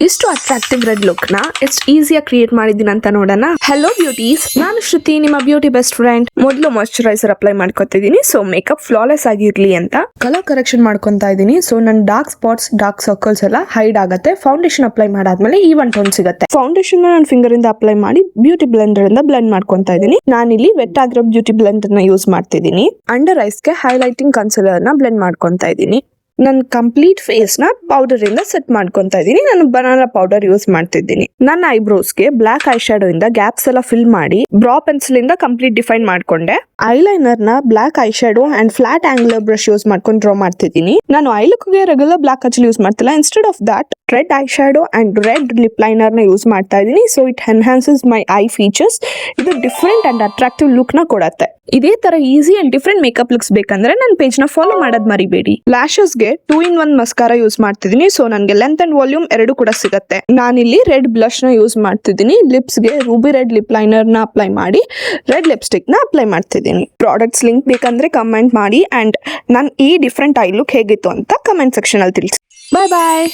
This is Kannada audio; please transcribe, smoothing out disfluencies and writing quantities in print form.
ಇಷ್ಟು ಅಟ್ರಾಕ್ಟಿವ್ ರೆಡ್ ಲುಕ್ ನ ಎಷ್ಟು ಈಸಿಯಾಗಿ ಕ್ರಿಯೇಟ್ ಮಾಡಿದೀನಿ ಅಂತ ನೋಡೋಣ. ಹಲೋ ಬ್ಯೂಟೀಸ್, ನಾನು ಶ್ರುತಿ, ನಿಮ್ಮ ಬ್ಯೂಟಿ ಬೆಸ್ಟ್ ಫ್ರೆಂಡ್. ಮೊದಲು ಮಾಯಶ್ಚರೈಸರ್ ಅಪ್ಲೈ ಮಾಡ್ಕೊತಿದ್ದೀನಿ, ಸೊ ಮೇಕಪ್ ಫ್ಲಾಲೆಸ್ ಆಗಿರ್ಲಿ ಅಂತ. ಕಲರ್ ಕರೆಕ್ಷನ್ ಮಾಡ್ಕೊಂತಾ ಇದೀನಿ, ಸೊ ನನ್ನ ಡಾರ್ಕ್ ಸ್ಪಾಟ್ಸ್, ಡಾರ್ಕ್ ಸರ್ಕಲ್ಸ್ ಎಲ್ಲ ಹೈಡ್ ಆಗುತ್ತೆ. ಫೌಂಡೇಶನ್ ಅಪ್ಲೈ ಮಾಡಾದ್ಮೇಲೆ ಈವನ್ ಟೋನ್ ಸಿಗುತ್ತೆ. ಫೌಂಡೇಶನ್ ನನ್ನ ಫಿಂಗರ್ ಇಂದ ಅಪ್ಲೈ ಮಾಡಿ ಬ್ಯೂಟಿ ಬ್ಲೆಂಡರ್ ಇಂದ ಬ್ಲೆಂಡ್ ಮಾಡ್ಕೊಂತಾ ಇದೀನಿ. ನಾನಿಲ್ಲಿ ವೆಟ್ ಆಗಿರೋ ಬ್ಯೂಟಿ ಬ್ಲೆಂಡರ್ ನ ಯೂಸ್ ಮಾಡ್ತಿದ್ದೀನಿ. ಅಂಡರ್ ಐಸ್ ಗೆ ಹೈಲೈಟಿಂಗ್ ಕನ್ಸಿಲರ್ ನ ಬ್ಲೆಂಡ್ ಮಾಡ್ಕೊಂತಾ ಇದೀನಿ. ನನ್ನ ಕಂಪ್ಲೀಟ್ ಫೇಸ್ ನ ಪೌಡರ್ ಇಂದ ಸೆಟ್ ಮಾಡ್ಕೊಂತಾ ಇದೀನಿ. ನಾನು ಬನಾನಾ ಪೌಡರ್ ಯೂಸ್ ಮಾಡ್ತಿದ್ದೀನಿ. ನನ್ನ ಐಬ್ರೋಸ್ ಗೆ ಬ್ಲಾಕ್ ಐ ಶಾಡೋ ಇಂದ ಗ್ಯಾಪ್ಸ್ ಎಲ್ಲ ಫಿಲ್ ಮಾಡಿ ಬ್ರಾ ಪೆನ್ಸಿಲ್ ಇಂದ ಕಂಪ್ಲೀಟ್ ಡಿಫೈನ್ ಮಾಡ್ಕೊಂಡೆ. ಐಲೈನರ್ ನ black eye shadow and flat angular brush use ಮಾಡ್ಕೊಂಡು ಡ್ರಾ ಮಾಡ್ತಿದ್ದೀನಿ. ನಾನು ಐ ಲುಕ್ ಗೆ ರೆಗ್ಯುಲರ್ ಬ್ಲಾಕ್ ಹಚ್ಚಲ್ ಯೂಸ್ ಮಾಡ್ತಿಲ್ಲ. Instead of that red eye shadow and red lip liner ನ ಯೂಸ್ ಮಾಡ್ತಾ ಇದೀನಿ. So it enhances my eye features. ಇದು ಡಿಫರೆಂಟ್ ಅಂಡ್ ಅಟ್ರಾಕ್ಟಿವ್ ಲುಕ್ ನ ಕೊಡತ್ತೆ. ಇದೇ ತರ easy and different makeup looks ಬೇಕಂದ್ರೆ ನನ್ನ ಪೇಜ್ ನ ಫಾಲೋ ಮಾಡೋದ್ ಮರಿಬೇಡಿ. ಲ್ಯಾಶಸ್ ಗೆ 2-in-1 ಮಸ್ಕಾರಾ ಯೂಸ್ ಮಾಡ್ತಿದ್ದೀನಿ. ಸೊ ನನಗೆ ಲೆಂತ್ ಅಂಡ್ ವಾಲ್ಯೂಮ್ ಎರಡು ಕೂಡ ಸಿಗುತ್ತೆ. ನಾನಿಲ್ಲಿ ರೆಡ್ ಬ್ಲಶ್ ನ ಯೂಸ್ ಮಾಡ್ತಿದ್ದೀನಿ. ಲಿಪ್ಸ್ ಗೆ ರೂಬಿ ರೆಡ್ ಲಿಪ್ ಲೈನರ್ ನ ಅಪ್ಲೈ ಮಾಡಿ ರೆಡ್ ಲಿಪ್ಸ್ಟಿಕ್ ನ ಅಪ್ಲೈ ಮಾಡ್ತಿದ್ದೀನಿ. ಪ್ರಾಡಕ್ಟ್ಸ್ ಲಿಂಕ್ ಬೇಕಂದ್ರೆ ಕಮೆಂಟ್ ಮಾಡಿ ಅಂಡ್ ನನ್ ಈ ಡಿಫರೆಂಟ್ ಐ ಲುಕ್ ಹೇಗಿತ್ತು ಅಂತ ಕಮೆಂಟ್ ಸೆಕ್ಷನ್ ಅಲ್ಲಿ ತಿಳಿಸಿ. ಬಾಯ್ ಬಾಯ್.